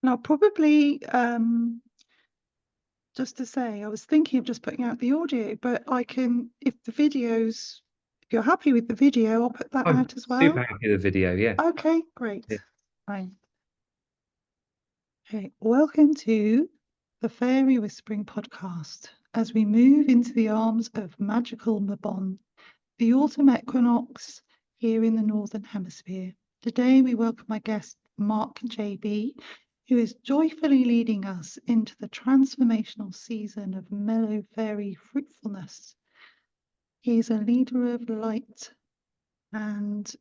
And I'll probably, just to say, I was thinking of just putting out the audio, but I can, if you're happy with the video, I'll put that I'm out as super well. happy with the video. Yeah. Okay, great. Yeah. Fine. Okay, welcome to the Fairy Whispering Podcast as we move into the arms of magical Mabon, the autumn equinox here in the Northern Hemisphere. Today we welcome my guest, Marc JB, who is joyfully leading us into the transformational season of mellow fairy fruitfulness. He is a leader of light and,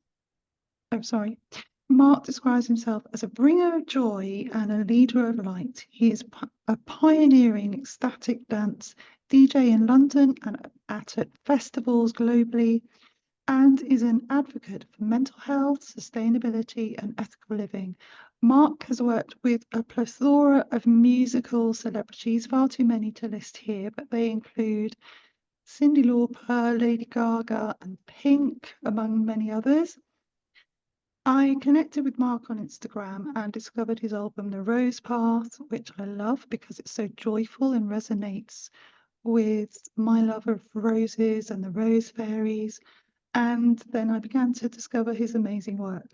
Marc describes himself as a bringer of joy and a leader of light. He is a pioneering ecstatic dance DJ in London and at festivals globally, and is an advocate for mental health, sustainability, and ethical living. Marc has worked with a plethora of musical celebrities, far too many to list here, but they include Cyndi Lauper, Lady Gaga, and Pink, among many others. I connected with Marc on Instagram and discovered his album, The Rose Path, which I love because it's so joyful and resonates with my love of roses and the rose fairies. And then I began to discover his amazing work.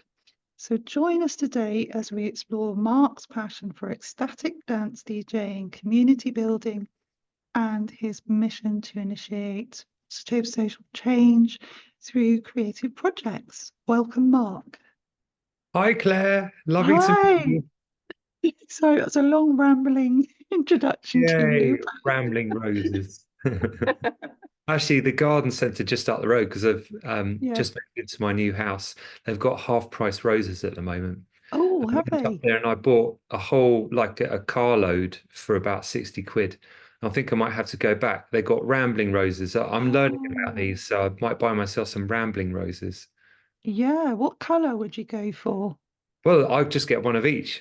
So join us today as we explore Marc's passion for ecstatic dance DJing, community building, and his mission to initiate positive social change through creative projects. Welcome, Marc. Hi, Claire. Lovely to meet Hi. you. So that's a long rambling introduction to Yay, you. rambling roses. Actually, the garden centre just up the road, because I've Yeah. just moved into my new house. They've got half price roses at the moment. Oh, And I have went up they? there and I bought a whole, like a carload for about 60 quid. I think I might have to go back. They got rambling roses. I'm learning about Oh, these, so I might buy myself some rambling roses. yeah. What colour would you go for? Well, I just get one of each.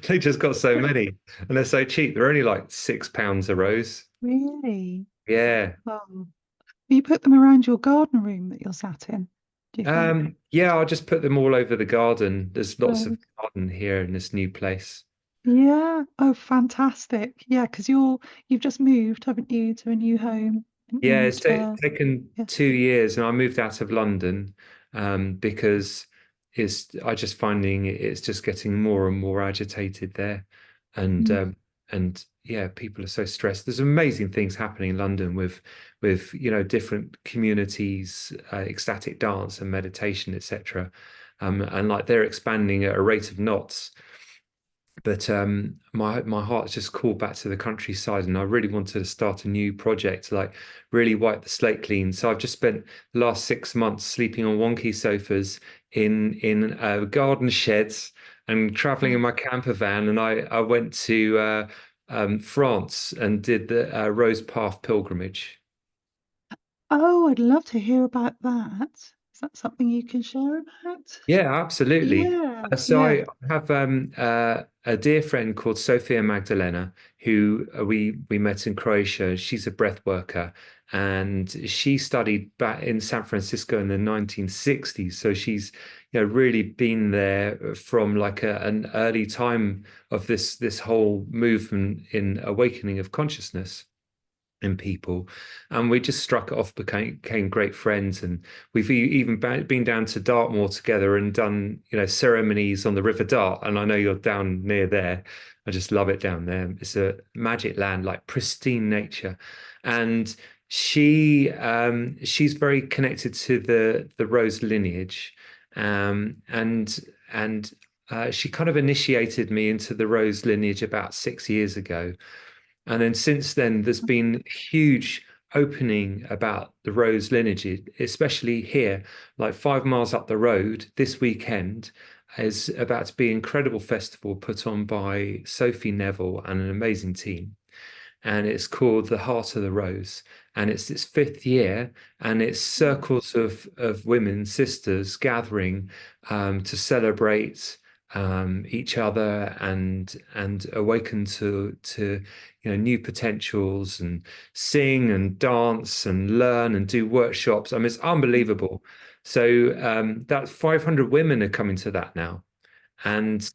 They just got so many, and they're so cheap. They're only like £6 a rose. Really? Yeah. Oh. You put them around your garden room that you're sat in, do you think? Yeah, I'll just put them all over the garden. There's lots of Um, garden here in this new place. yeah. Oh, fantastic. Yeah, because you've just moved, haven't you, to a new home? Yeah, And taken yeah. 2 years, and I moved out of London because I just finding it's just getting more and more agitated there, and Mm, yeah, people are so stressed. There's amazing things happening in London with different communities, ecstatic dance and meditation, etc. And like they're expanding at a rate of knots. But my heart's just called back to the countryside, and I really wanted to start a new project, like really wipe the slate clean. So I've just spent the last 6 months sleeping on wonky sofas in garden sheds and traveling in oh, my camper van. And I went to France and did the Rose Path pilgrimage. oh, I'd love to hear about that. Is that something you can share about? Yeah, absolutely. Yeah, So yeah. I have a dear friend called Sophia Magdalena, who we met in Croatia. She's a breath worker, and she studied back in San Francisco in the 1960s. So she's really been there from like an early time of this whole movement in awakening of consciousness in people, and we just struck it off, became great friends, and we've even been down to Dartmoor together and done ceremonies on the River Dart. And I know you're down near there. I just love it down there. It's a magic land, like pristine nature. And she's very connected to the Rose lineage, and she kind of initiated me into the Rose lineage about 6 years ago. And then since then, there's been huge opening about the Rose lineage, especially here, like 5 miles up the road this weekend is about to be an incredible festival put on by Sophie Neville and an amazing team. And it's called the Heart of the Rose. And it's its fifth year, and it's circles of women, sisters gathering to celebrate each other and awaken to new potentials, and sing and dance and learn and do workshops. I mean, it's unbelievable. So that 500 women are coming to that now, and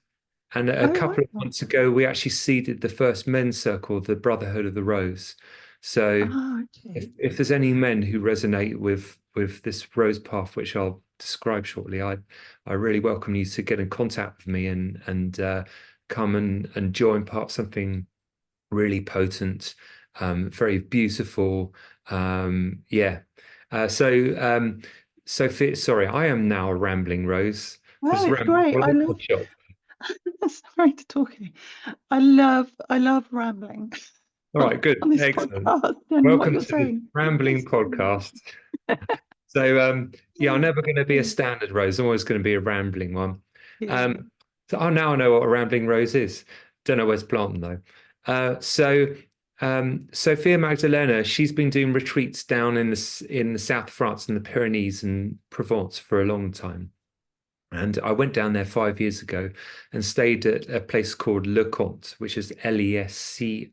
And a Oh, couple of wow. months ago, we actually seeded the first men's circle, the Brotherhood of the Rose. So Ah, if, okay. if there's any men who resonate with this rose path, which I'll describe shortly, I really welcome you to get in contact with me and come and join part of something really potent, very beautiful. Yeah. Sophie, sorry, I am now a rambling rose. Well, Was it's rambling great. all I in love. the shop. Sorry to talk. I love rambling All right, good, on this excellent. podcast and what Welcome you're to the saying. Rambling It's Podcast. So yeah, I'm never going to be a Mm. standard rose. I'm always going to be a rambling one. Yeah. Um, so now I know what a rambling rose is. Don't know where to plant them though. Sophia Magdalena, she's been doing retreats down in the south of France in the Pyrenees and Provence for a long time. And I went down there 5 years ago and stayed at a place called Le Conte, which is Lesconte.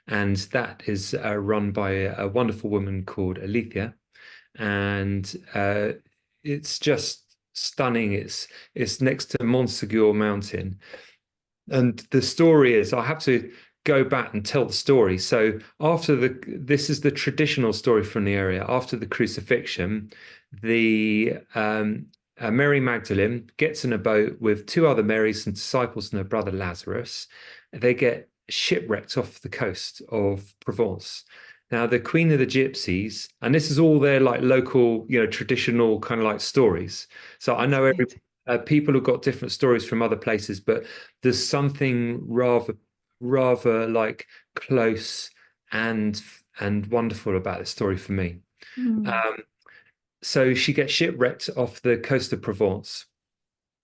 And that is run by a wonderful woman called Alethea. And it's just stunning. It's next to Montsegur Mountain. And the story is, I have to go back and tell the story. So this is the traditional story from the area. After the crucifixion, the Mary Magdalene gets in a boat with two other Marys and disciples and her brother Lazarus. They get shipwrecked off the coast of Provence. Now, the Queen of the Gypsies, and this is all their like local, traditional kind of like stories. So I know Fascinating. people have got different stories from other places, but there's something rather like close and wonderful about the story for me. Mm. Um, so she gets shipwrecked off the coast of Provence,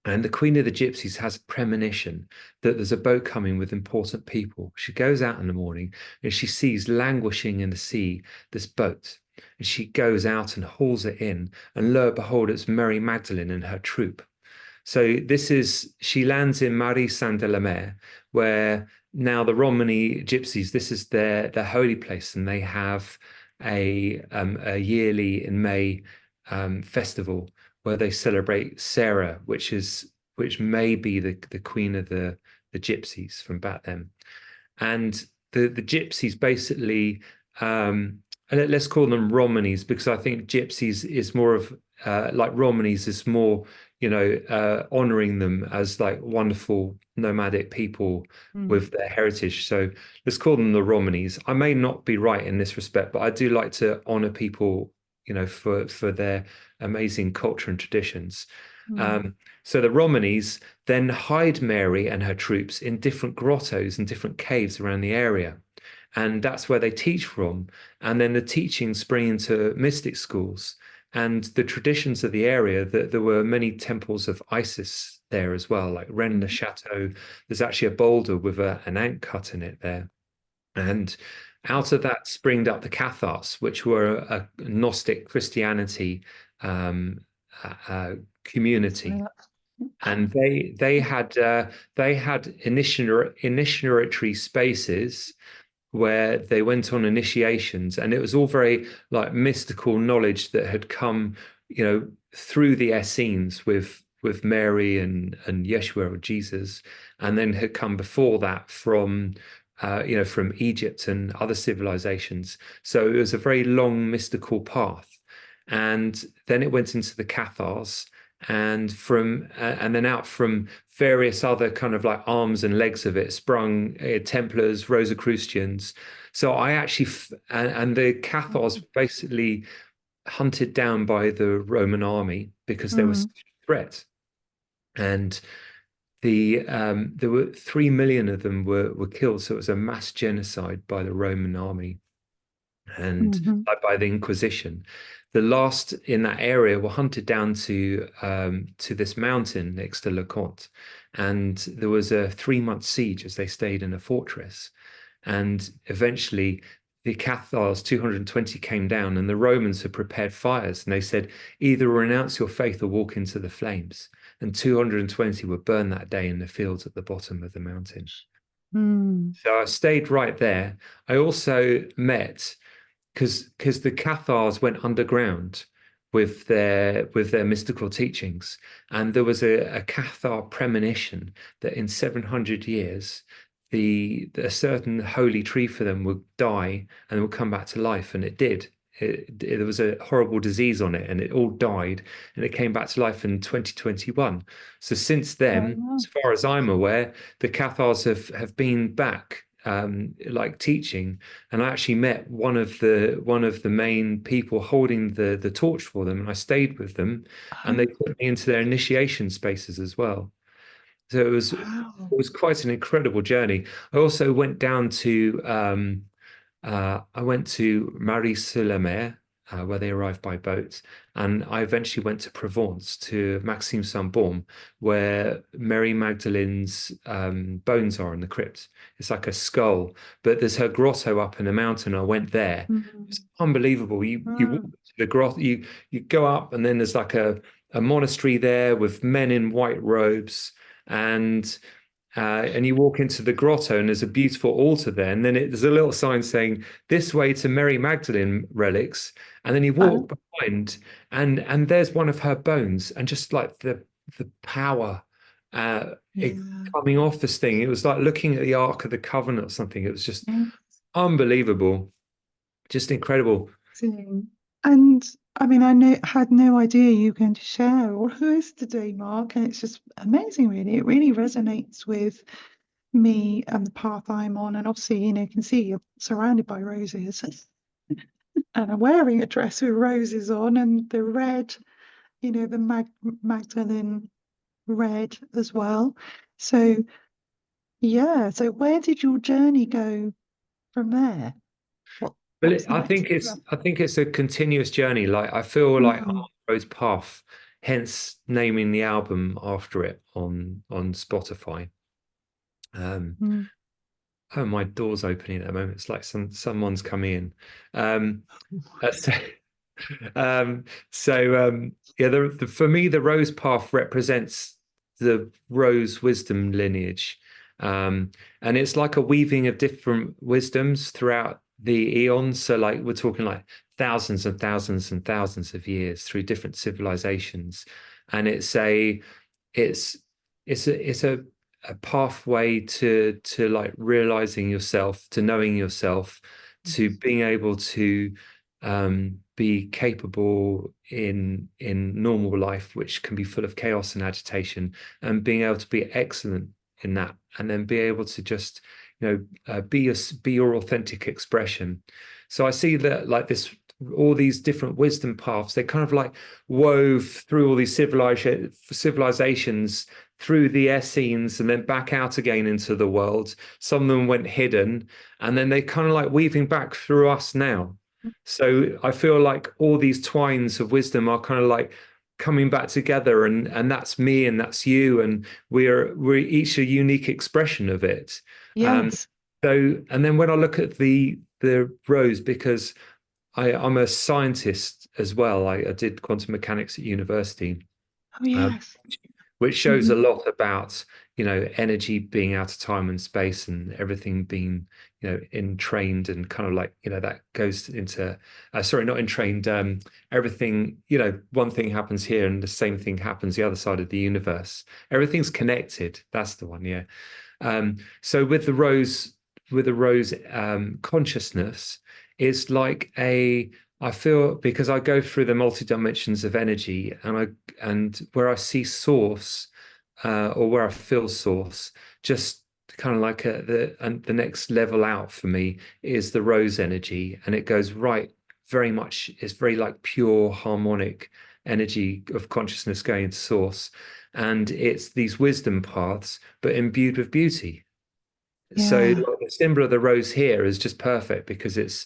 and the Queen of the Gypsies has a premonition that there's a boat coming with important people. She goes out in the morning and she sees languishing in the sea this boat. And she goes out and hauls it in, and lo and behold, it's Mary Magdalene and her troop. So she lands in Marie-Saint-de-la-Mer, where now the Romany gypsies, this is their holy place, and they have a yearly in May festival where they celebrate Sarah, which may be the queen of the gypsies from back then. And the gypsies basically let's call them Romanies, because I think gypsies is more of like Romanies is more, honoring them as like wonderful nomadic people Mm. with their heritage. So let's call them the Romanies. I may not be right in this respect, but I do like to honor people, for their amazing culture and traditions. Mm. So the Romanies then hide Mary and her troops in different grottos and different caves around the area. And that's where they teach from. And then the teachings spring into mystic schools and the traditions of the area, that there were many temples of Isis there as well, like Rennes le Mm. Chateau. There's actually a boulder with an ant cut in it there. And out of that springed up the Cathars, which were a Gnostic Christianity um, community, Yeah. and they had initiatory spaces where they went on initiations, and it was all very like mystical knowledge that had come, through the Essenes with Mary and Yeshua or Jesus, and then had come before that from Egypt and other civilizations. So it was a very long mystical path, and then it went into the Cathars, and then out from various other kind of like arms and legs of it sprung Templars, Rosicrucians. So I actually and the Cathars basically hunted down by the Roman army because there was Mm. a threat, and there were 3 million of them were killed. So it was a mass genocide by the Roman army and Mhm. by the Inquisition. The last in that area were hunted down to this mountain next to Leconte, and there was a 3 month siege as they stayed in a fortress. And eventually, the Cathars 220 came down, and the Romans had prepared fires, and they said, "Either renounce your faith or walk into the flames." And 220 were burned that day in the fields at the bottom of the mountain. Mm. So I stayed right there. I also met because the Cathars went underground with their mystical teachings. And there was a Cathar premonition that in 700 years, a certain holy tree for them would die and would come back to life, and it did. There was a horrible disease on it, and it all died, and it came back to life in 2021. So since Oh, then, wow. as far as I'm aware, the Cathars have been back, like teaching, and I actually met one of the main people holding the torch for them, and I stayed with them, and they Oh, put me into their initiation spaces as well. So it wow. was quite an incredible journey. I also went down to I went to Marie-sur-la-Mer, where they arrived by boat, and I eventually went to Provence to Maxime Saint-Baume, where Mary Magdalene's bones are in the crypt. It's like a skull, but there's her grotto up in a mountain. I went there. It's Mm, unbelievable. You walk mm. to the grotto, you go up, and then there's like a monastery there with men in white robes, and and you walk into the grotto, and there's a beautiful altar there. And then there's a little sign saying, "This way to Mary Magdalene relics." And then you Oh, walk behind, and there's one of her bones. And just like the power it yeah. coming off this thing, it was like looking at the Ark of the Covenant or something. It was just Amazing. unbelievable, just incredible. And I mean, had no idea you were going to share all of this today, Mark, and it's just amazing, really. It really resonates with me and the path I'm on. And obviously, you can see you're surrounded by roses. And I'm wearing a dress with roses on, and the red, the Magdalene red as well. So, yeah. So, where did your journey go from there? But What was the next step? I think it's a continuous journey. Like I feel like I'm Mm, on the road's path, hence naming the album after it on Spotify. Um, mm. oh, my door's opening at the moment. It's like someone's coming in. Um, so, um, yeah, for me, the rose path represents the rose wisdom lineage. And it's like a weaving of different wisdoms throughout the eons. So like we're talking like thousands and thousands and thousands of years through different civilizations. And it's it's a pathway to like realizing yourself, to knowing yourself, to being able to be capable in normal life, which can be full of chaos and agitation, and being able to be excellent in that, and then be able to just be your authentic expression. So I see that like this, all these different wisdom paths, they kind of like wove through all these civilizations, through the Essenes, and then back out again into the world. Some of them went hidden, and then they kind of like weaving back through us now. So I feel like all these twines of wisdom are kind of like coming back together, and that's me and that's you, and we're each a unique expression of it. Um, Yes. and then when I look at the rose, because I'm a scientist as well. I did quantum mechanics at university, Oh, uh, yes. which shows a Mhm. lot about, energy being out of time and space, and everything being, entrained, and kind of like, that goes into, sorry, not entrained, everything, one thing happens here and the same thing happens the other side of the universe. Everything's connected. That's the one, yeah. So with the rose consciousness, it's like I feel, because I go through the multi dimensions of energy, and where I see source, or where I feel source, just kind of like the next level out for me is the rose energy, and it goes right very much. It's very like pure harmonic energy of consciousness going to source, and it's these wisdom paths, but imbued with beauty. So Yeah. like, the symbol of the rose here is just perfect because it's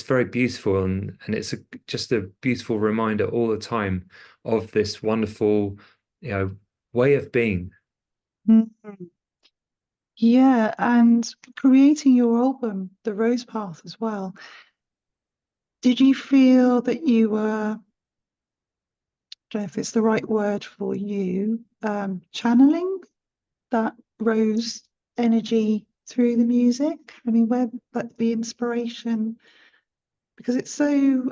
very beautiful, and it's just a beautiful reminder all the time of this wonderful, you know, way of being. Mhm. Yeah, and creating your album, The Rose Path, as well. Did you feel that you were, I don't know if it's the right word for you, channeling that rose energy through the music? I mean, where the inspiration, because it's so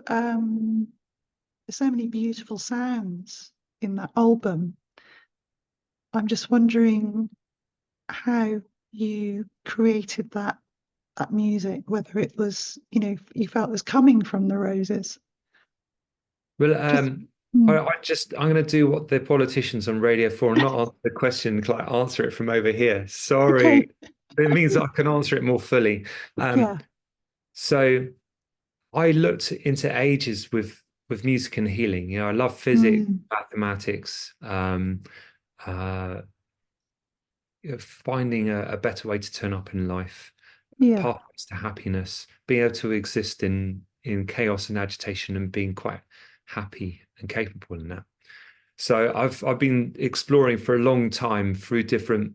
There's so many beautiful sounds in that album. I'm just wondering how you created that music, whether it was, you felt it was coming from the roses. Well, Just, mm, I'm going to do what the politicians on Radio 4 and not answer the question, like answer it from over here. okay, Sorry. It means I can answer it more fully. yeah, So I looked into ages with music and healing. You know, I love physics, mm, mathematics, uh, finding a better way to turn up in life, yeah, pathways to happiness, being able to exist in chaos and agitation and being quite happy and capable in that. So I've been exploring for a long time through different,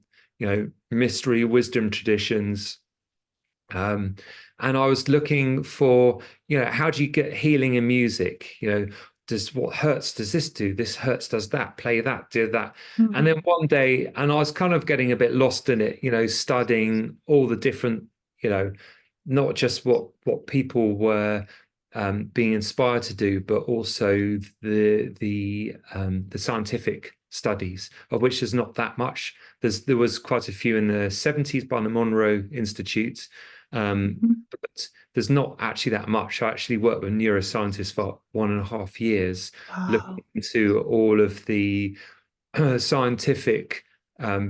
mystery wisdom traditions. Um, and I was looking for, how do you get healing in music? Does what hurts does this do? This hurts does that, play that, do that. And mm, then one day, and I was kind of getting a bit lost in it, studying all the different, not just what people were being inspired to do, but also the scientific studies, of which there's not that much. There was quite a few in the 70s by the Monroe Institute, mm, but there's not actually that much. I actually worked with neuroscientists for 1.5 years, looking wow, into all of the scientific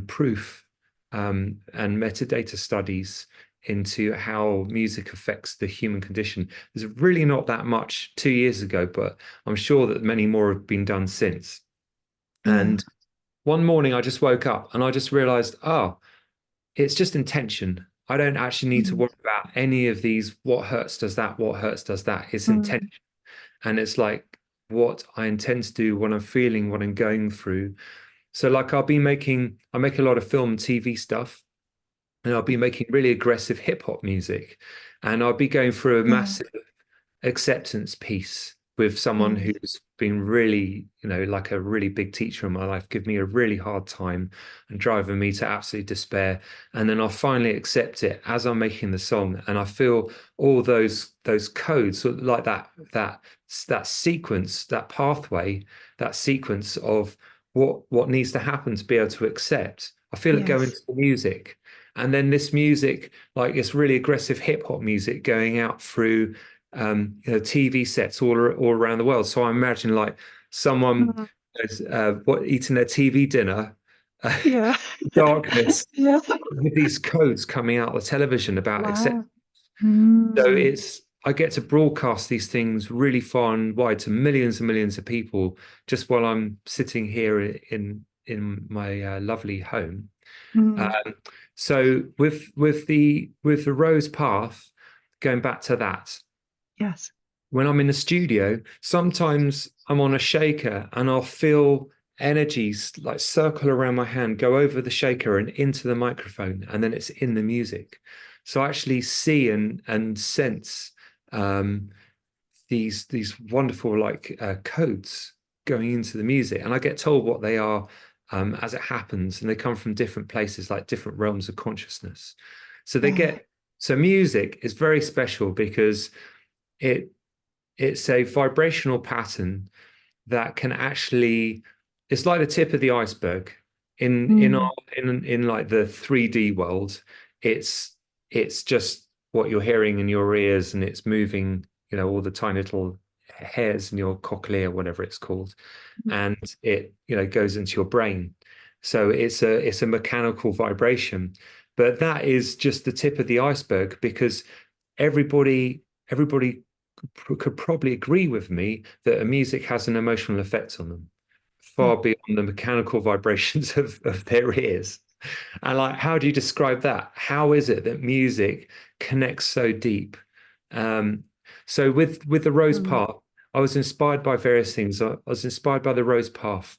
proof and metadata studies into how music affects the human condition. There's really not that much 2 years ago, but I'm sure that many more have been done since. yeah, And one morning I just woke up and I just realized, oh, it's just intention. I don't actually need to mm, worry about any of these. What hurts does that? What hurts does that? It's mm, intention. And it's like what I intend to do, what I'm feeling, what I'm going through. So like I make a lot of film and TV stuff, and I'll be making really aggressive hip hop music. And I'll be going through a yeah, massive acceptance piece with someone mm, who's been really, like a really big teacher in my life, give me a really hard time and driving me to absolute despair. And then I'll finally accept it as I'm making the song. And I feel all those codes, like that sequence, that pathway, that sequence of what needs to happen to be able to accept. I feel it go into yes, the music. And then this music, like this really aggressive hip hop music going out through TV sets all around the world. So I imagine like someone mm, is, eating their TV dinner, yeah, darkness, yeah, with these codes coming out of the television about accept. wow, So mm, I get to broadcast these things really far and wide to millions and millions of people just while I'm sitting here in my lovely home. mm, Um, so with the Rose Path, going back to that, yes, when I'm in the studio, sometimes I'm on a shaker and I'll feel energies like circle around my hand, go over the shaker and into the microphone, and then it's in the music. So I actually see and sense um, these wonderful like codes going into the music, and I get told what they are as it happens, and they come from different places, like different realms of consciousness. So they yeah, get so music is very special because it it's a vibrational pattern that can actually it's like the tip of the iceberg in our mm, in like the 3D world. It's just what you're hearing in your ears, and it's moving, all the tiny little hairs in your cochlea, whatever it's called, and it goes into your brain. So it's a mechanical vibration, but that is just the tip of the iceberg, because everybody could probably agree with me that a music has an emotional effect on them, mm, far beyond the mechanical vibrations of their ears. And like, how do you describe that? How is it that music connects so deep? Um, so with the Rose mm, Path, I was inspired by various things. I was inspired by the Rose Path.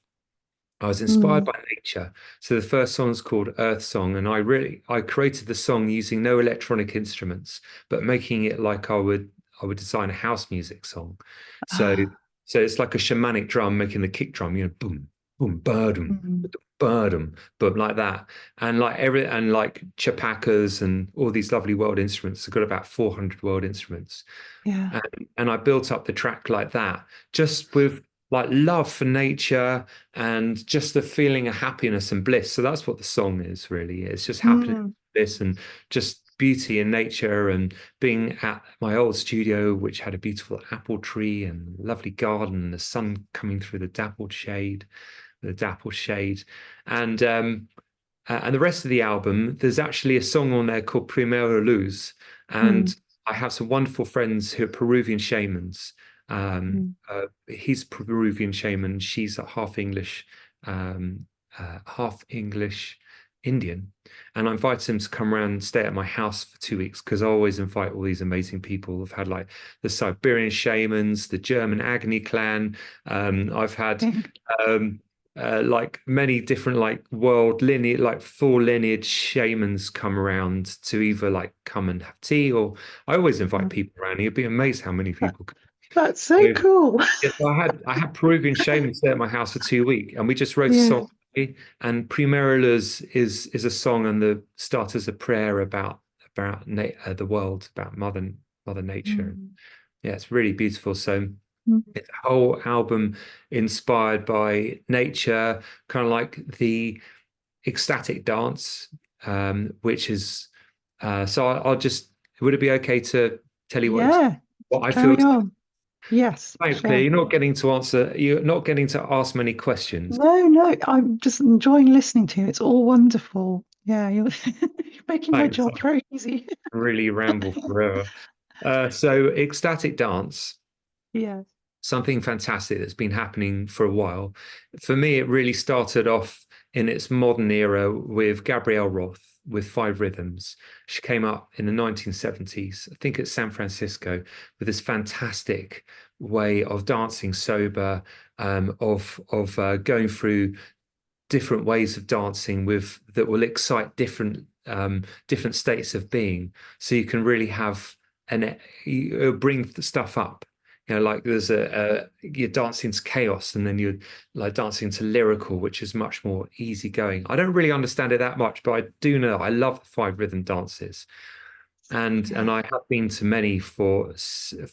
I was inspired mm, by nature. So the first song is called Earth Song, and I created the song using no electronic instruments, but making it like I would design a house music song. So ah, so it's like a shamanic drum making the kick drum, boom, boom, ba-dum, mm, Birdum, but like that, and like like chapakas and all these lovely world instruments. I've got about 400 world instruments, Yeah. and I built up the track like that, just with like love for nature and just the feeling of happiness and bliss. So that's what the song is really. It's just happiness, Mm. bliss, and just beauty in nature, and being at my old studio, which had a beautiful apple tree and lovely garden, and the sun coming through the dappled shade, and and the rest of the album, there's actually a song on there called Primera Luz. Mm. And I have some wonderful friends who are Peruvian shamans. Mm. He's Peruvian shaman. She's a half English Indian. And I invited him to come around and stay at my house for 2 weeks, because I always invite all these amazing people. I've had like the Siberian shamans, the German Agni clan. I've had Thing. um, like many different like world lineage, like full lineage shamans come around to either like come and have tea, or I always invite Mm. people around. You'd be amazed how many That- people come. That's so So, cool. yeah, so I had Peruvian shamans stay at my house for 2 weeks, and we just wrote a Yeah. song. And Primera Luz is a song, and the start as a prayer the world, about mother nature. Mm. Yeah, it's really beautiful. So Mm. it's a whole album inspired by nature, kind of like the ecstatic dance, which is so I'll just, would it be okay to tell you Yeah. what I feel? Carry on. Yes. Thanks, Claire. Share. You're not getting to ask many questions. No, no, I'm just enjoying listening to you. It's all wonderful. Yeah, you're, you're making my Thanks. job very easy. I really ramble forever. So ecstatic dance, Yes. something fantastic that's been happening for a while. For me, it really started off in its modern era with Gabrielle Roth with Five Rhythms. She came up in the 1970s, I think at San Francisco, with this fantastic way of dancing sober, of going through different ways of dancing with that will excite different states of being. So you can really have you bring stuff up. Like there's you're dancing to chaos, and then you're like dancing to lyrical, which is much more easygoing. I don't really understand it that much, but I do know I love the five rhythm dances, and Yeah. I have been to many for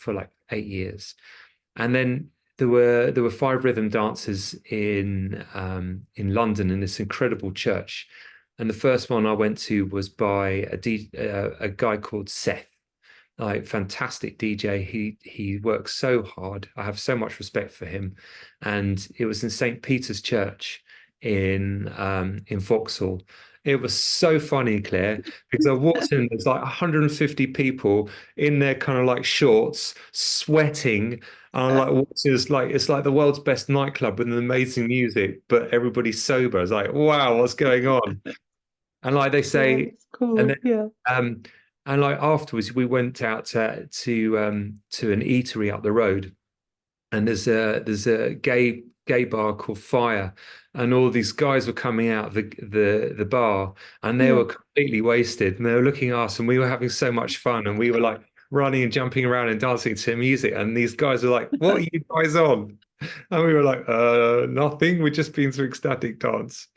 like 8 years. And then there were five rhythm dancers in London, in this incredible church. And the first one I went to was by a guy called Seth, like fantastic DJ. He works so hard. I have so much respect for him. And it was in St. Peter's Church in Vauxhall. It was so funny, Claire, because I walked in, there's like 150 people in their kind of like shorts, sweating. And I'm like, it's like the world's best nightclub with amazing music, but everybody's sober. It's like, wow, what's going on? And like they Yeah, say, it's and cool. then Yeah. um, and like afterwards, we went out to an eatery up the road, and there's a gay bar called Fire, and all these guys were coming out of the bar, and they Yeah. were completely wasted, and they were looking at us, and we were having so much fun, and we were like running and jumping around and dancing to music, and these guys were like, "What are you guys on?" And we were like, nothing. We're just been to ecstatic dance."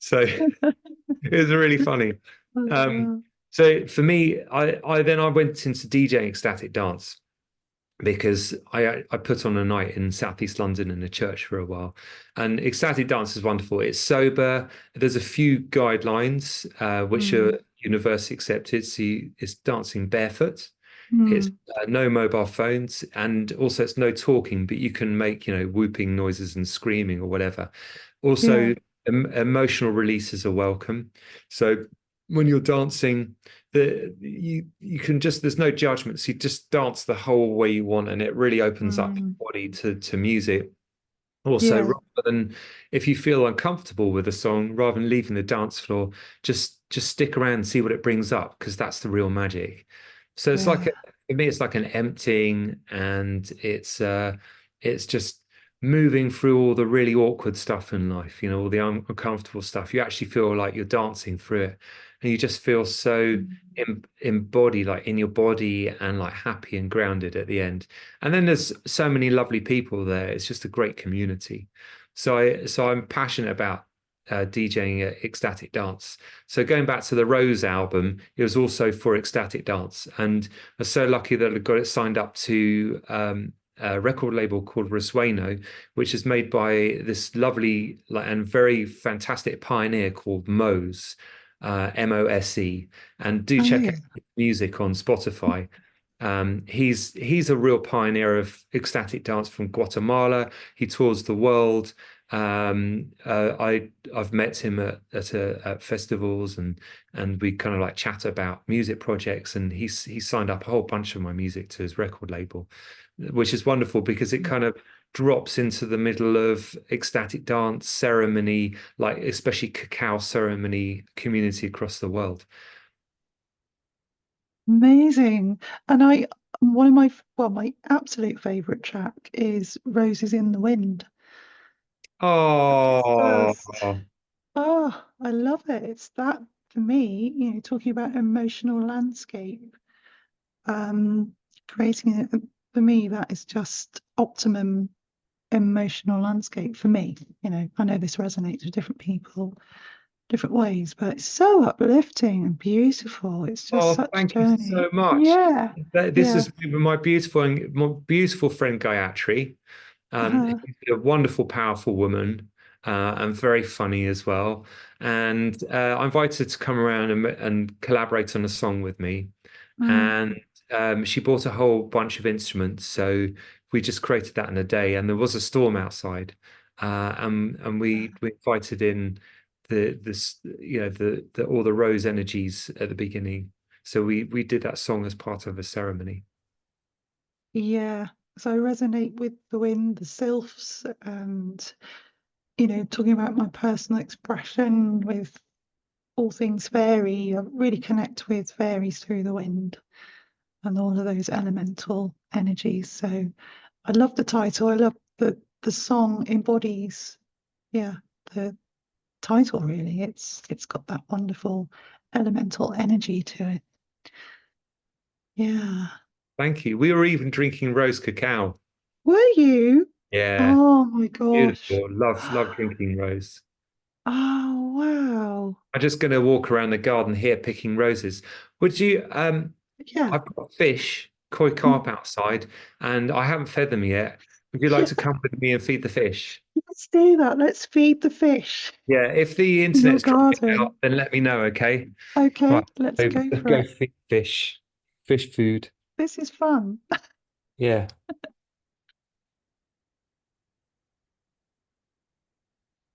So it was really funny. Um, Uh, so for me, I went into DJing ecstatic dance, because I put on a night in Southeast London in a church for a while, and ecstatic dance is wonderful. It's sober. There's a few guidelines which mm. are universally accepted. So it's dancing barefoot. It's Mm. no mobile phones, and also it's no talking, but you can make whooping noises and screaming or whatever. Yeah. Also, emotional releases are welcome. So when you're dancing, you can just, there's no judgments. You just dance the whole way you want, and it really opens up Mm. your body to music. Also, Yeah. rather than, if you feel uncomfortable with a song, rather than leaving the dance floor, just stick around and see what it brings up, because that's the real magic. So it's like Yeah. for me, it's like an emptying, and it's just moving through all the really awkward stuff in life, all the uncomfortable stuff. You actually feel like you're dancing through it, and you just feel so Mm. embodied, like in your body, and like happy and grounded at the end. And then there's so many lovely people there. It's just a great community. So I'm passionate about DJing at Ecstatic Dance. So going back to the Rose album, it was also for Ecstatic Dance, and I was so lucky that I got it signed up to a record label called Rasueno, which is made by this lovely and very fantastic pioneer called Mose, Mose, and do Oh, check yeah. out his music on Spotify. He's a real pioneer of ecstatic dance from Guatemala. He tours the world. I've met him at festivals, and we kind of like chat about music projects, and he's signed up a whole bunch of my music to his record label, which is wonderful because it kind of drops into the middle of ecstatic dance ceremony, like especially cacao ceremony community across the world. Amazing. And one of my, well, my absolute favorite track is Roses in the Wind. It's Oh, just, oh, I love it. It's that for me, talking about emotional landscape, um, creating it for me, that is just optimum emotional landscape for me. I know this resonates with different people, different ways, but it's so uplifting and beautiful. It's just oh, such a thank you so journey. much. Yeah, This yeah. is my beautiful friend Gayatri. Uh, She's a wonderful, powerful woman, and very funny as well. And I invited her to come around and collaborate on a song with me. mm, And she bought a whole bunch of instruments, so we just created that in a day. And there was a storm outside, and we invited in the all the rose energies at the beginning. So we did that song as part of a ceremony. yeah. So I resonate with the wind, the sylphs, and talking about my personal expression with all things fairy. I really connect with fairies through the wind and all of those elemental energies. So I love the title. I love the song embodies, yeah, the title really. It's got that wonderful elemental energy to it. Yeah. Thank you. We were even drinking rose cacao. Were you? Yeah, Oh my gosh. beautiful. Love drinking rose. Oh wow. I'm just going to walk around the garden here picking roses. Would you? Yeah. I've got fish, koi Mm, carp outside, and I haven't fed them yet. Would you like yeah. to come with me and feed the fish? Let's do that. Let's feed the fish Yeah, if the in your internet's dropping out, garden. then let me know, okay? Okay, Right, let's so go let's for go it. feed fish. Fish food. This is fun. Yeah.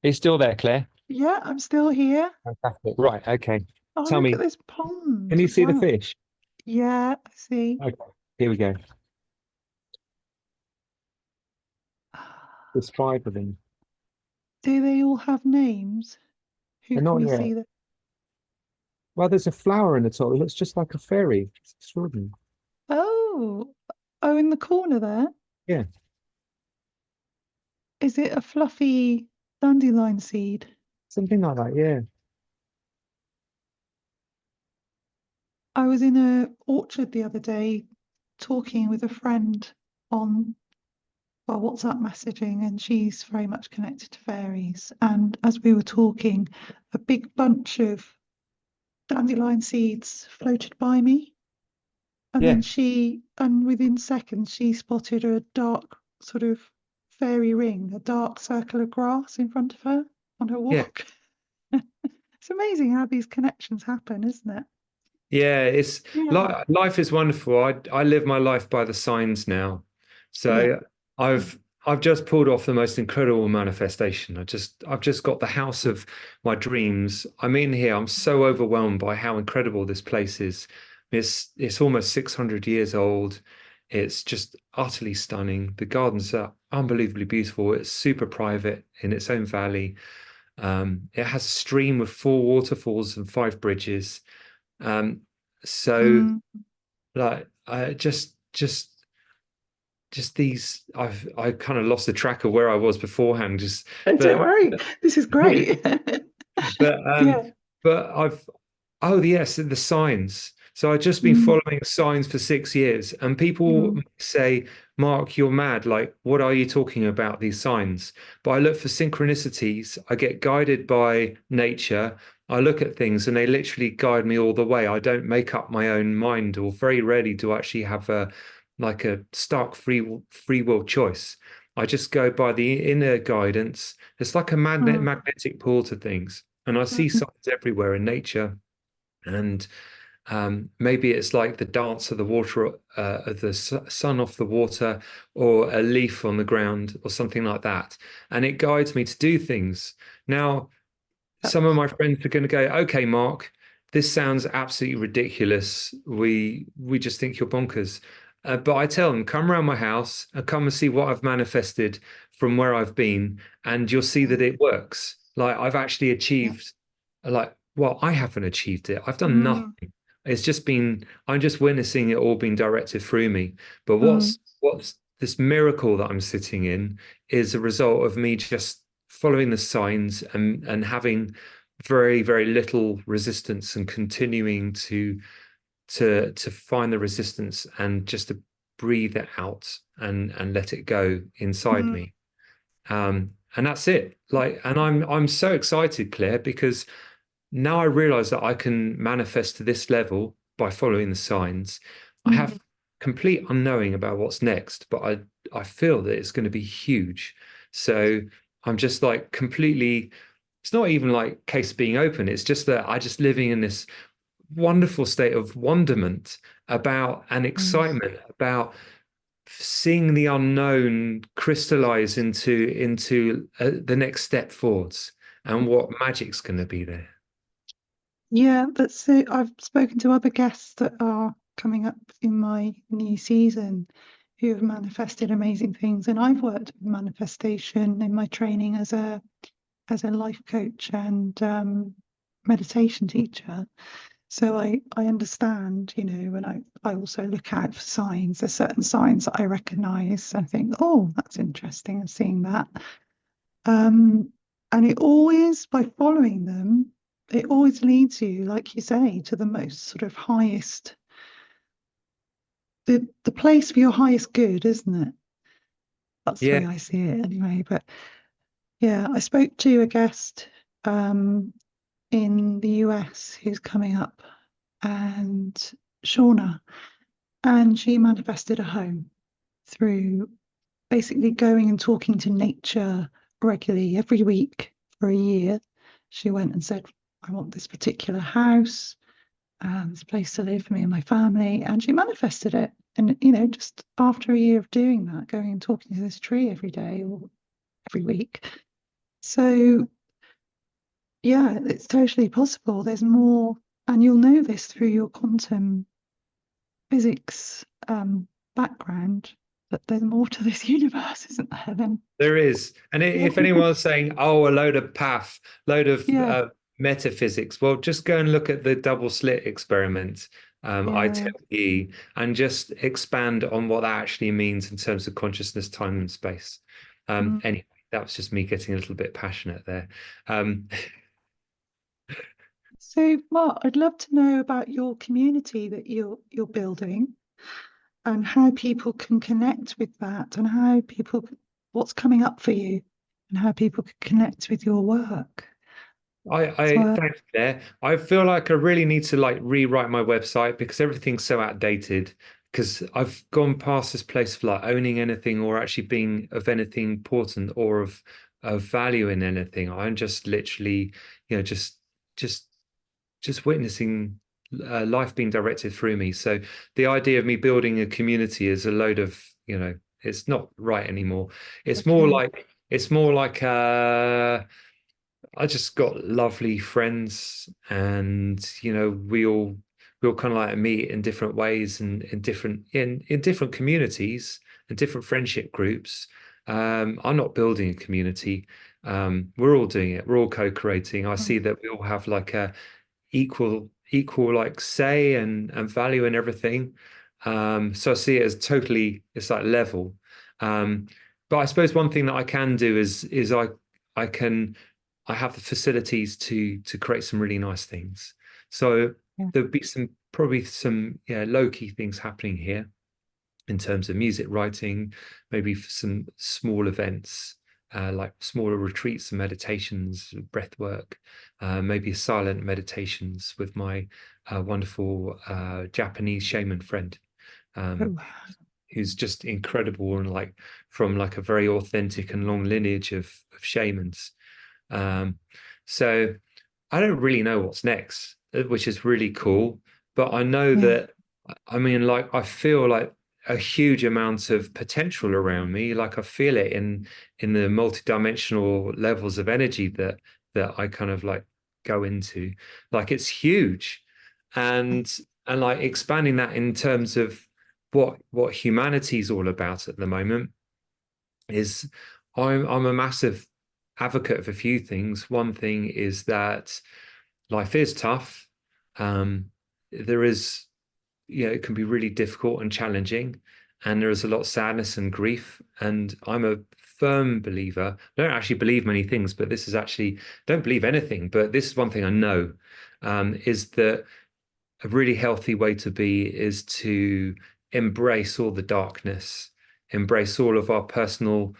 Are you still there, Claire? Yeah, I'm still here. Fantastic. Right, okay. Oh, Tell look at me, this can pond. you see the Wow. fish? Yeah, I see. Okay, here we go. There's five of them. Do they all have names? Who They're can not we yet. see that? Well, there's a flower in the top. It looks just like a fairy. It's extraordinary. Oh, oh, in the corner there. Yeah, Is it a fluffy dandelion seed? something like that. Yeah. I was in a orchard the other day talking with a friend on WhatsApp messaging, and she's very much connected to fairies. And as we were talking, a big bunch of dandelion seeds floated by me. And then Yeah. and within seconds, she spotted a dark sort of fairy ring, a dark circle of grass in front of her on her Yeah. walk. It's amazing how these connections happen, isn't it? Yeah, it's Yeah. life is wonderful. I live my life by the signs now. Yeah. So I've just pulled off the most incredible manifestation. I've just got the house of my dreams. I'm in here. I'm so overwhelmed by how incredible this place is. It's almost 600 years old. It's just utterly stunning. The gardens are unbelievably beautiful. It's super private in its own valley. It has a stream with four waterfalls and five bridges. Um, so Mm. like I just these I kind of lost the track of where I was beforehand. Just Oh, don't but worry, this is great. but Yeah. but I've oh yes, the signs. So I've just been mm, following signs for 6 years, and people mm, say, Mark, you're mad. Like, what are you talking about, these signs? But I look for synchronicities. I get guided by nature. I look at things and they literally guide me all the way. I don't make up my own mind, or very rarely do I actually have a stark free will choice. I just go by the inner guidance. It's like a mm, magnetic pull to things. And I see mm, signs everywhere in nature. And maybe it's like the dance of the water, of the sun off the water, or a leaf on the ground, or something like that. And it guides me to do things. Now, some of that's, my friends are going to go, okay, Mark, this sounds absolutely ridiculous. We just think you're bonkers. But I tell them, come around my house and come and see what I've manifested from where I've been, and you'll see yeah, that it works. Like I've actually yeah, achieved, like, well, I haven't achieved it. I've done mm, nothing. It's just been, I'm just witnessing it all being directed through me. But mm, what's this miracle that I'm sitting in is a result of me just following the signs and having very, very little resistance, and continuing to find the resistance and just to breathe it out and let it go inside mm, me. And that's it. Like, and I'm so excited, Claire, because now I realize that I can manifest to this level by following the signs. I mm, have complete unknowing about what's next, but I feel that it's going to be huge. So I'm just like completely, it's not even like case being open. It's just that I just living in this wonderful state of wonderment about and nice. excitement about seeing the unknown crystallize into the next step forwards, and what magic's going to be there. Yeah, that's it. I've spoken to other guests that are coming up in my new season who have manifested amazing things, and I've worked with manifestation in my training as a life coach and meditation teacher. So I understand, and I also look out for signs. There's certain signs that I recognize and think, oh, that's interesting, and seeing that. Um, and it always, by following them, it always leads you, like you say, to the most sort of highest, the place for your highest good, isn't it? That's the Yeah, way I see it anyway. But yeah, I spoke to a guest um, in the US who's coming up, and Shauna, and she manifested a home through basically going and talking to nature regularly every week for a year. She went and said, I want this particular house, this place to live for me and my family. And she manifested it. And, just after a year of doing that, going and talking to this tree every day or every week. So, yeah, it's totally possible. There's more, and you'll know this through your quantum physics background, that there's more to this universe, isn't there? Then, there is. And yeah, if anyone's saying, oh, a load of path, load of yeah, metaphysics, well, just go and look at the double slit experiment, I yeah. tell you, and just expand on what that actually means in terms of consciousness, time, and space. Mm. Anyway, that was just me getting a little bit passionate there. Um, So, Mark, I'd love to know about your community that you're building, and how people can connect with that, and what's coming up for you, and how people can connect with your work as I well. thanks there. I feel like I really need to like rewrite my website because everything's so outdated. Because I've gone past this place of like owning anything or actually being of anything important or of value in anything. I'm just literally, just just witnessing life being directed through me. So the idea of me building a community is a load of, it's not right anymore. Okay. It's more like I just got lovely friends, and we all kind of like meet in different ways and in different communities and different friendship groups. I'm not building a community. We're all doing it. We're all co-creating. I Mm, see that we all have like a equal like say and value in everything. So I see it as totally, it's like level. Um, but I suppose one thing that I can do is I can I have the facilities to create some really nice things. So yeah. there'll be some probably some low-key things happening here in terms of music writing, maybe for some small events, like smaller retreats and meditations, breath work, maybe silent meditations with my wonderful Japanese shaman friend, Oh, um, wow. who's just incredible and like from like a very authentic and long lineage of shamans. So I don't really know what's next, which is really cool. But I know Yeah. that, I mean, like, I feel like a huge amount of potential around me. Like I feel it in the multidimensional levels of energy that I kind of like go into. Like it's huge. And and like expanding that in terms of what humanity's all about at the moment is I'm a massive advocate of a few things. One thing is that life is tough. There is, it can be really difficult and challenging, and there is a lot of sadness and grief. And I'm a firm believer. I don't actually believe many things, but this is actually don't believe anything. But this is one thing I know, is that a really healthy way to be is to embrace all the darkness, embrace all of our personal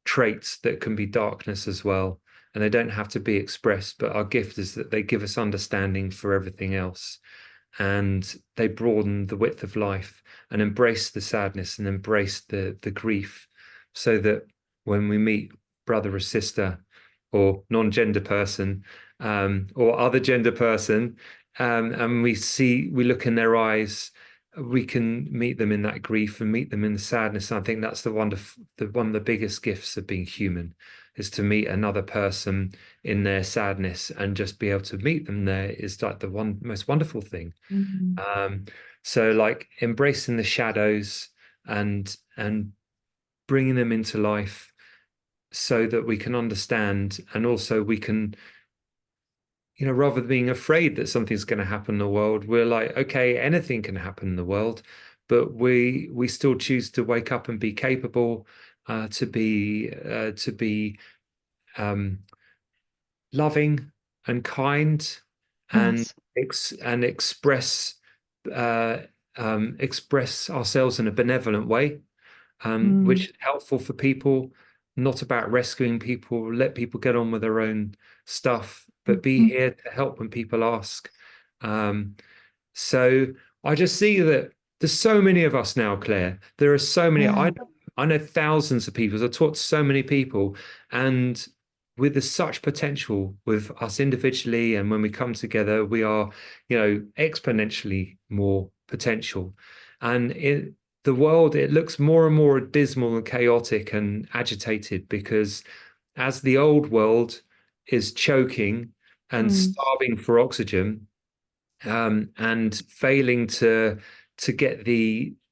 traits that can be darkness as well. And they don't have to be expressed, but our gift is that they give us understanding for everything else. And they broaden the width of life and embrace the sadness and embrace the grief so that when we meet brother or sister or non-gender person, or other gender person, and we look in their eyes, we can meet them in that grief and meet them in the sadness. And I think that's one of the biggest gifts of being human, is to meet another person in their sadness and just be able to meet them there is like the one most wonderful thing. Mm. Um, so like embracing the shadows and bringing them into life so that we can understand, and also we can, rather than being afraid that something's going to happen in the world, we're like, okay, anything can happen in the world, but we still choose to wake up and be capable, to be um, loving and kind, and Yes. express, uh, express ourselves in a benevolent way, Mm. which is helpful for people, not about rescuing people. Let people get on with their own stuff, but be Mhm. here to help when people ask. Um, so I just see that there's so many of us now, Claire. There are so many. Yeah. I know thousands of people. I've taught so many people, and with there's such potential with us individually, and when we come together, we are, exponentially more potential. And the world, it looks more and more dismal and chaotic and agitated because as the old world is choking and Mm. starving for oxygen, and failing to get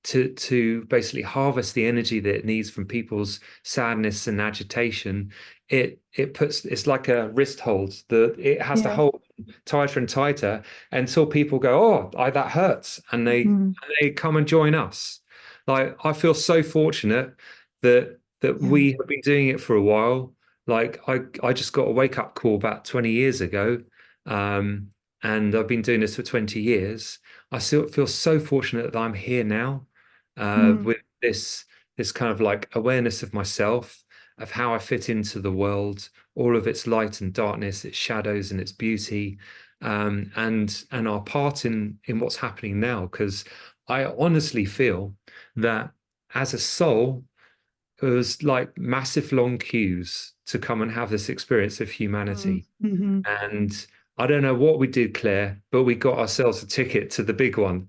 to basically harvest the energy that it needs from people's sadness and agitation, it's like a wrist hold that it has to Yeah. hold tighter and tighter until people go, oh, that hurts, and Mm. they come and join us. Like I feel so fortunate that Yeah. we have been doing it for a while. Like I just got a wake up call about 20 years ago. Um, and I've been doing this for 20 years. I still feel so fortunate that I'm here now, Mm. with this kind of like awareness of myself, of how I fit into the world, all of its light and darkness, its shadows and its beauty, and our part in what's happening now. Because I honestly feel that as a soul, it was like massive long queues to come and have this experience of Mm. humanity. Mhm. And I don't know what we did, Claire, but we got ourselves a ticket to the big one.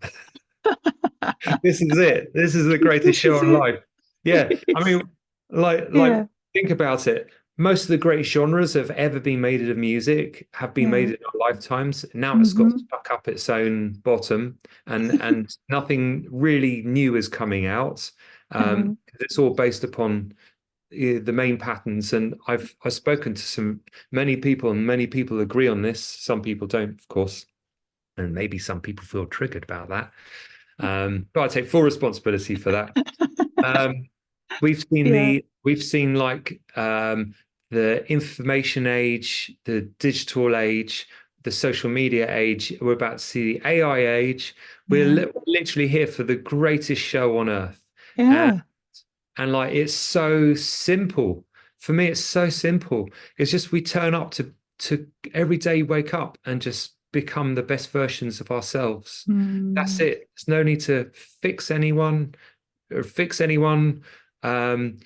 This is it. This is the greatest This show is on it. life. Yeah. I mean, like Yeah. think about it. Most of the great genres have ever been made in music have been made Yeah. in our lifetimes. Now it's got Hmm. stuck up its own bottom, and nothing really new is coming out. Uh, 'Cause it's all based upon the main patterns. And I've spoken to many people, and many people agree on this. Some people don't, of course, and maybe some people feel triggered about that. But I take full responsibility for that. Um, yeah. we've seen like the information age, the digital age, the social media age. We're about to see the AI age. We're Yeah. literally here for the greatest show on earth. And Yeah. like it's so simple. For me, it's so simple. It's just we turn up to every day wake up and just become the best versions of ourselves. That's Mm. it. There's no need to fix anyone or fix anyone. Um,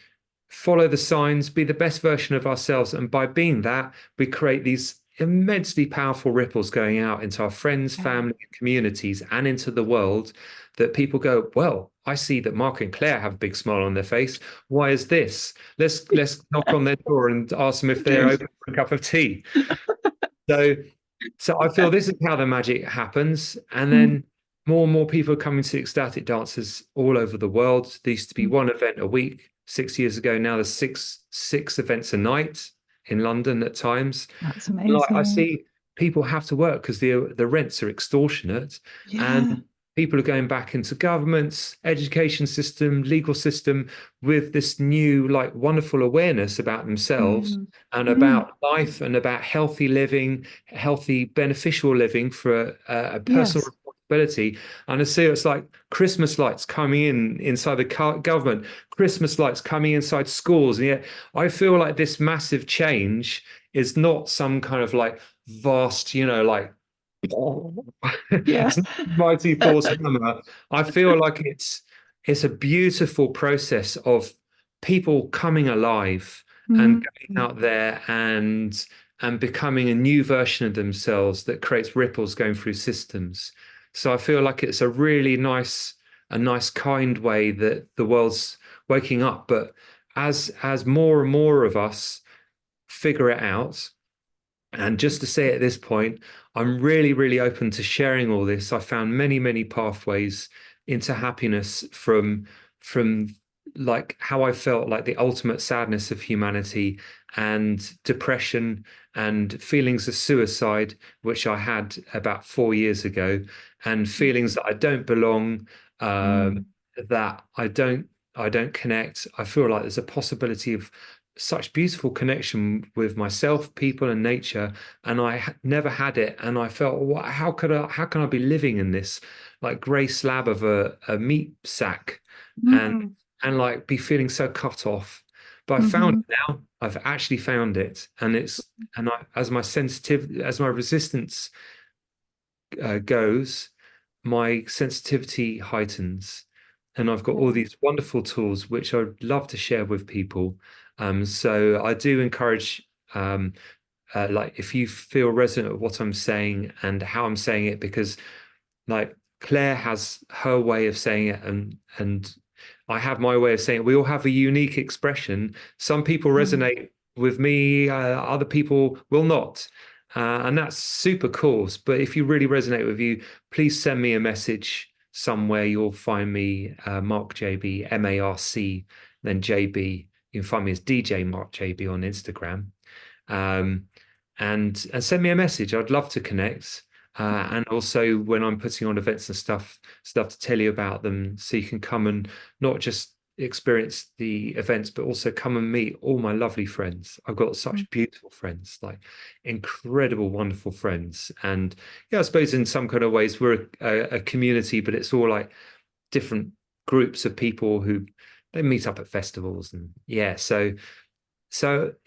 Follow the signs, be the best version of ourselves. And by being that, we create these immensely powerful ripples going out into our friends, Yeah. family, communities, and into the world that people go, well, I see that Mark and Claire have a big smile on their face. Why is this? Let's knock on their door and ask them if they're open for a cup of tea. So so I feel this is how the magic happens. And Mm. then more and more people are coming to ecstatic dances all over the world. There used to be Mm. one event a week 6 years ago. Now there's six events a night in London at times. That's Like I amazing. see people have to work because the rents are extortionate, Yeah. and people are going back into governments, education system, legal system with this new like wonderful awareness about themselves Mm. and Mm. about life and about healthy living, healthy beneficial living for a personal Yes. responsibility. And I see it's like Christmas lights coming in inside the government, Christmas lights coming inside schools, and yet I feel like this massive change is not some kind of like vast, like Yeah. it's not mighty Thor's hammer. I feel like it's a beautiful process of people coming alive and Mm. going out there and becoming a new version of themselves that creates ripples going through systems. So I feel like it's a nice kind way that the world's waking up. But as more and more of us figure it out, and just to say at this point, I'm really, really open to sharing all this. I found many, many pathways into happiness from like how I felt like the ultimate sadness of humanity and depression and feelings of suicide, which I had about 4 years ago, and feelings that I don't belong, Mm. that I don't connect. I feel like there's a possibility of such beautiful connection with myself, people, and nature, and I never had it. And I felt, how can I be living in this like grey slab of a meat sack, and Mm. like be feeling so cut off? But I found Mhm. it now. I've actually found it, and as my as my resistance goes, my sensitivity heightens. And I've got all Yeah. these wonderful tools which I'd love to share with people. So I do encourage, like, if you feel resonant with what I'm saying and how I'm saying it, because like Claire has her way of saying it, and I have my way of saying it. We all have a unique expression. Some people Mm. resonate with me, other people will not. And that's super cool. But if you really resonate with you, please send me a message somewhere. You'll find me, Marc JB, MARC, then JB. You can find me as DJ Marc JB on Instagram. Um, and send me a message. I'd love to connect. And also when I'm putting on events and stuff to tell you about them, so you can come and not just experience the events, but also come and meet all my lovely friends. I've got Mm. such beautiful friends, like incredible, wonderful friends. And yeah, I suppose in some kind of ways we're a community, but it's all like different groups of people who they meet up at festivals, and yeah, so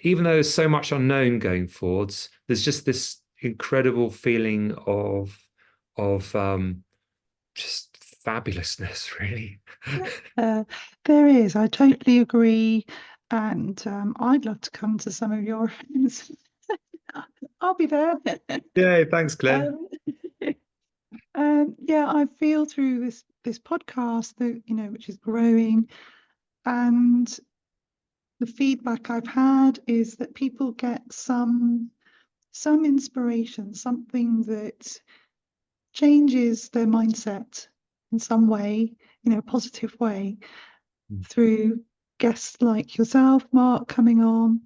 even though there's so much unknown going forwards, there's just this incredible feeling of just fabulousness, really. Uh, there is. I totally agree. And I'd love to come to some of your events. I'll be there. Yeah, thanks, Claire. um, yeah, I feel through this podcast that, which is growing, and the feedback I've had is that people get some inspiration, something that changes their mindset in some way, a positive way, through guests like yourself, Mark, coming on,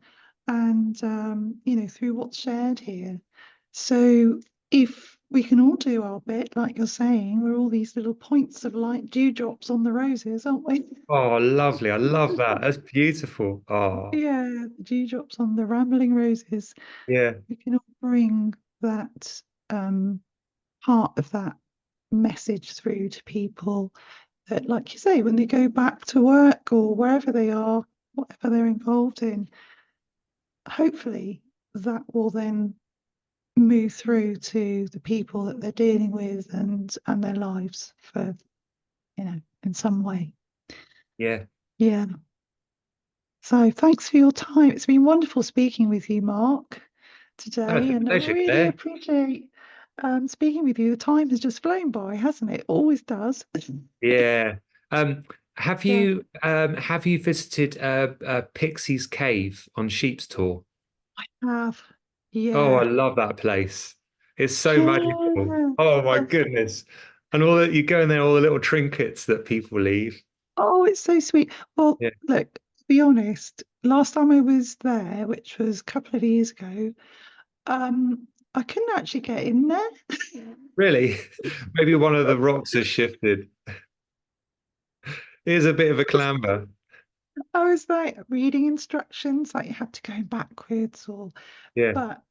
and through what's shared here. So if we can all do our bit, like you're saying, we're all these little points of light, dewdrops on the roses, aren't we? Oh, lovely. I love that. That's beautiful. Oh, Yeah, dewdrops on the rambling roses. yeah. We can all bring that. part of that message through to people that, like you say, when they go back to work or wherever they are, whatever they're involved in, hopefully that will then move through to the people that they're dealing with and their lives for, in some way. Yeah. Yeah. So thanks for your time. It's been wonderful speaking with you, Mark, today, It's a and I pleasure, really Claire. appreciate speaking with you. The time has just flown by, hasn't it? Always does. Yeah. Um, Yeah, have you visited Pixie's Cave on Sheep's Tour? I have. Oh, I Yeah. love that place. It's so magical. Yeah. Oh my That's, goodness. And all that you go in there, all the little trinkets that people leave. oh, it's so sweet. Well, Yeah. look, to be honest, last time I was there, which was a couple of years ago, I couldn't actually get in there. Really? Maybe one of the rocks has shifted. Here's a bit of a clamber. I was like reading instructions, like you had to go backwards or, Yeah. but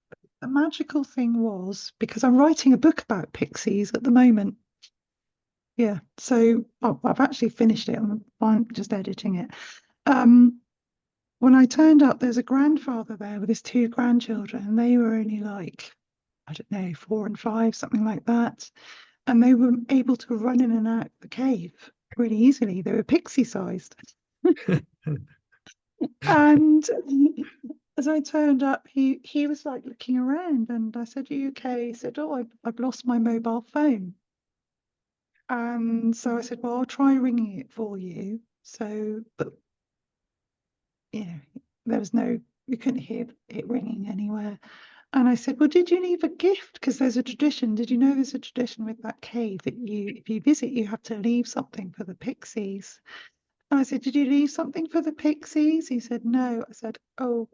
the magical thing was because I'm writing a book about pixies at the moment. Yeah, so I've actually finished it. I'm just editing it. Um, when I turned up, there's a grandfather there with his two grandchildren, and they were only like, I don't know, 4 and 5, something like that. And they were able to run in and out the cave really easily. They were pixie sized. And as I turned up, he was like looking around, and I said, "Are you okay?" He said, "Oh, I've lost my mobile phone." And so I said, "Well, I'll try ringing it for you." So, but you know, there was no, you couldn't hear it ringing anywhere. And I said, "Well, did you leave a gift? Because there's a tradition. Did you know there's a tradition with that cave that if you visit, you have to leave something for the pixies?" And I said, "Did you leave something for the pixies?" He said, "No." I said, "Oh,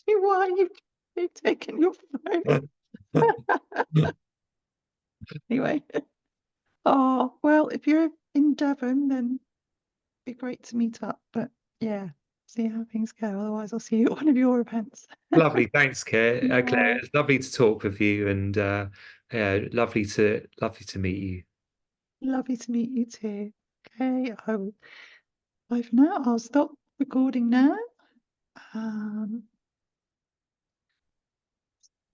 why are you taking your phone?" Anyway, oh, well, if you're in Devon, then it'd be great to meet up. But yeah, see how things go. Otherwise, I'll see you at one of your events. Lovely. Thanks, Claire. Yeah, It's lovely to talk with you and yeah, lovely to meet you. lovely to meet you too. Okay, bye for now. I'll stop recording now. Um,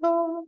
oh.